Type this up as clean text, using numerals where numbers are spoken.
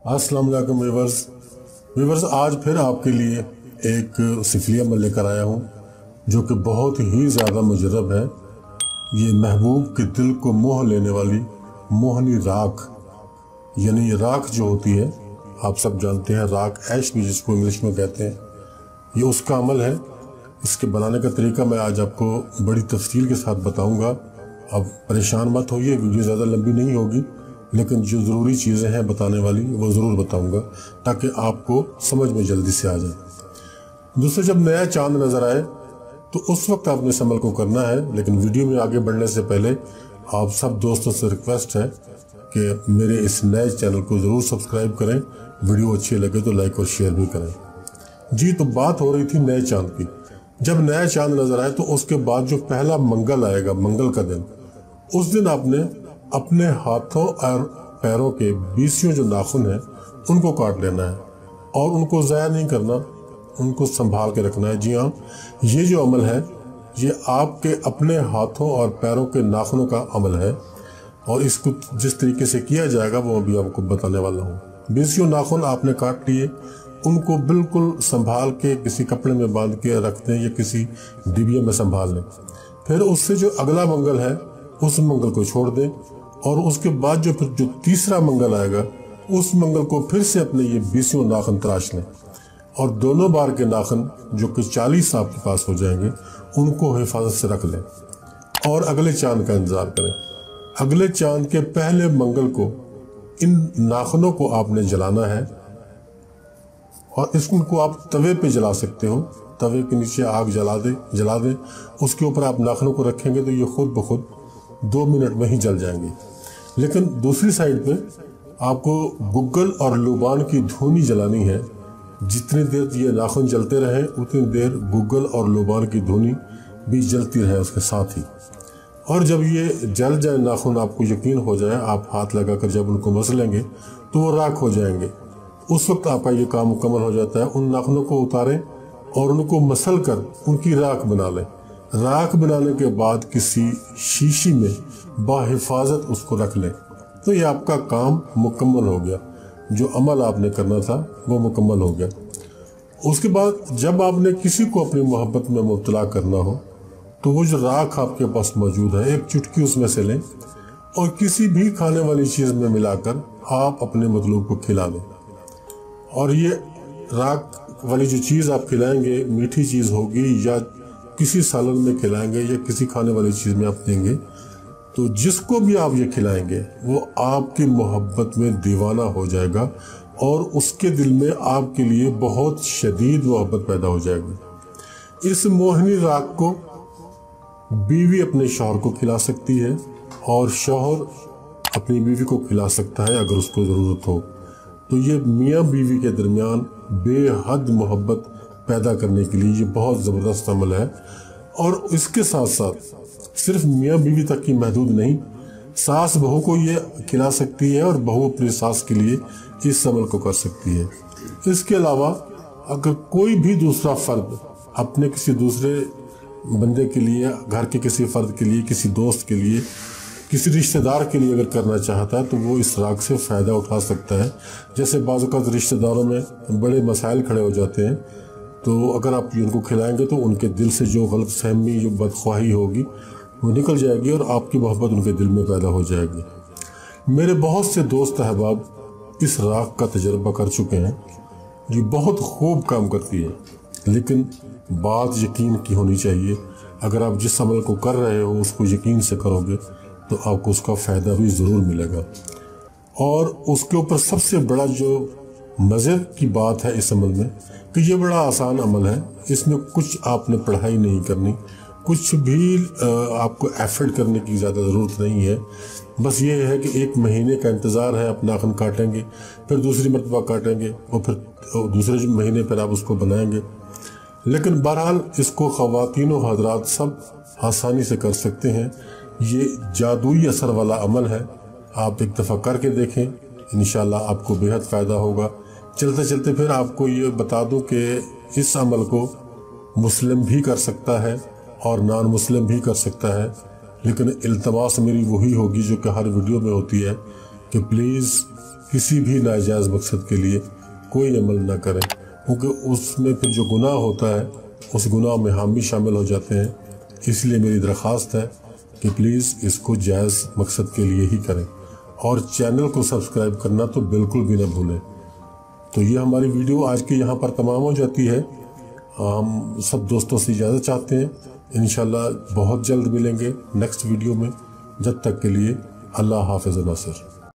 अस्सलाम वालेकुम व्यूवर्स, आज फिर आपके लिए एक सिफली अमल लेकर आया हूँ जो कि बहुत ही ज़्यादा मुजरब है। ये महबूब के दिल को मोह लेने वाली मोहनी राख, यानी ये राख जो होती है, आप सब जानते हैं, राख ऐश भी जिसको इंग्लिश में कहते हैं, ये उसका अमल है। इसके बनाने का तरीका मैं आज आपको बड़ी तफसील के साथ बताऊंगा। अब परेशान मत होइए, वीडियो ज़्यादा लंबी नहीं होगी, लेकिन जो ज़रूरी चीज़ें हैं बताने वाली वो ज़रूर बताऊंगा ताकि आपको समझ में जल्दी से आ जाए। दूसरा, जब नया चांद नज़र आए तो उस वक्त आपने इस अमल को करना है। लेकिन वीडियो में आगे बढ़ने से पहले आप सब दोस्तों से रिक्वेस्ट है कि मेरे इस नए चैनल को ज़रूर सब्सक्राइब करें, वीडियो अच्छी लगे तो लाइक और शेयर भी करें। जी, तो बात हो रही थी नए चांद की। जब नया चांद नज़र आए तो उसके बाद जो पहला मंगल आएगा, मंगल का दिन, उस दिन आपने अपने हाथों और पैरों के 20 जो नाखून हैं उनको काट लेना है और उनको ज़ाया नहीं करना, उनको संभाल के रखना है। जी हाँ, ये जो अमल है ये आपके अपने हाथों और पैरों के नाखूनों का अमल है और इसको जिस तरीके से किया जाएगा वो अभी आपको बताने वाला हूँ। 20 नाखून आपने काट लिए, उनको बिल्कुल संभाल के किसी कपड़े में बांध के रख दें या किसी डिबिया में संभाल लें। फिर उससे जो अगला मंगल है उस मंगल को छोड़ दें और उसके बाद जो तीसरा मंगल आएगा उस मंगल को फिर से अपने ये 20 नाखून तराश लें और दोनों बार के नाखून जो कि 40 आपके पास हो जाएंगे उनको हिफाजत से रख लें और अगले चांद का इंतजार करें। अगले चांद के पहले मंगल को इन नाखूनों को आपने जलाना है और इसको आप तवे पे जला सकते हो। तवे के नीचे आग जला दें, उसके ऊपर आप नाखूनों को रखेंगे तो ये खुद ब खुद 2 मिनट में ही जल जाएंगे। लेकिन दूसरी साइड पे आपको गुग्गल और लुबान की धुनी जलानी है। जितनी देर ये नाखून जलते रहे उतनी देर गुग्गल और लुबान की धुनी भी जलती रहे उसके साथ ही। और जब ये जल जाए नाखून, आपको यकीन हो जाए, आप हाथ लगाकर जब उनको मसलेंगे तो वो राख हो जाएंगे। उस वक्त आपका ये काम मुकम्मल हो जाता है। उन नाखूनों को उतारें और उनको मसल कर उनकी राख बना लें। राख बनाने के बाद किसी शीशी में बाहिफाजत उसको रख लें तो ये आपका काम मुकम्मल हो गया। जो अमल आपने करना था वो मुकम्मल हो गया। उसके बाद जब आपने किसी को अपनी मोहब्बत में मुब्तला करना हो तो वो जो राख आपके पास मौजूद है एक चुटकी उसमें से लें और किसी भी खाने वाली चीज़ में मिलाकर आप अपने मतलूब को खिला दें। और ये राख वाली जो चीज़ आप खिलाएंगे, मीठी चीज़ होगी या किसी सालन में खिलाएंगे या किसी खाने वाली चीज़ में आप देंगे, तो जिसको भी आप ये खिलाएंगे वो आपकी मोहब्बत में दीवाना हो जाएगा और उसके दिल में आपके लिए बहुत शदीद मोहब्बत पैदा हो जाएगी। इस मोहनी राख को बीवी अपने शौहर को खिला सकती है और शौहर अपनी बीवी को खिला सकता है अगर उसको ज़रूरत हो। तो ये मियाँ बीवी के दरमियान बेहद मोहब्बत पैदा करने के लिए ये बहुत ज़बरदस्त अमल है। और इसके साथ साथ सिर्फ मियाँ बीवी तक की महदूद नहीं, सास बहू को ये खिला सकती है और बहू अपनी सास के लिए इस अमल को कर सकती है। इसके अलावा अगर कोई भी दूसरा फ़र्द अपने किसी दूसरे बंदे के लिए, घर के किसी फ़र्द के लिए, किसी दोस्त के लिए, किसी रिश्तेदार के लिए अगर करना चाहता है तो वो इस राख से फ़ायदा उठा सकता है। जैसे बाज़ औक़ात रिश्तेदारों में बड़े मसाइल खड़े हो जाते हैं, तो अगर आप उनको खिलाएंगे तो उनके दिल से जो गलत फहमी, जो बदख्वाही होगी वो निकल जाएगी और आपकी मोहब्बत उनके दिल में पैदा हो जाएगी। मेरे बहुत से दोस्त अहबाब इस राख का तजर्बा कर चुके हैं। ये बहुत खूब काम करती है, लेकिन बात यकीन की होनी चाहिए। अगर आप जिस अमल को कर रहे हो उसको यकीन से करोगे तो आपको उसका फ़ायदा भी ज़रूर मिलेगा। और उसके ऊपर सबसे बड़ा जो मज़े की बात है इस अमल में कि ये बड़ा आसान अमल है। इसमें कुछ आपने पढ़ाई नहीं करनी, कुछ भी आपको एफर्ट करने की ज़्यादा ज़रूरत नहीं है। बस ये है कि 1 महीने का इंतज़ार है। आप नाखून काटेंगे, फिर दूसरी मरतबा काटेंगे और फिर दूसरे महीने पर आप उसको बनाएंगे। लेकिन बहरहाल इसको ख़वातीन व हज़रात सब आसानी से कर सकते हैं। ये जादुई असर वाला अमल है। आप एक दफ़ा करके देखें, इंशाल्लाह आपको बेहद फ़ायदा होगा। चलते चलते फिर आपको ये बता दूं कि इस अमल को मुस्लिम भी कर सकता है और नॉन मुस्लिम भी कर सकता है, लेकिन इल्तमास मेरी वही होगी जो कि हर वीडियो में होती है کہ پلیز کسی بھی ناجائز مقصد کے لیے کوئی عمل نہ کریں، کیونکہ اس میں پھر جو گناہ ہوتا ہے اس گناہ میں ہم بھی شامل ہو جاتے ہیں۔ اس لیے میری درخواست ہے کہ پلیز اس کو جائز مقصد کے لیے ہی کریں، اور چینل کو سبسکرائب کرنا تو بالکل بھی نہ بھولیں۔ تو یہ ہماری ویڈیو آج کے یہاں پر تمام ہو جاتی ہے۔ ہم سب دوستوں سے اجازت چاہتے ہیں، انشاءاللہ بہت جلد ملیں گے نیکسٹ ویڈیو میں۔ جب تک کے لیے اللہ حافظ ناصر۔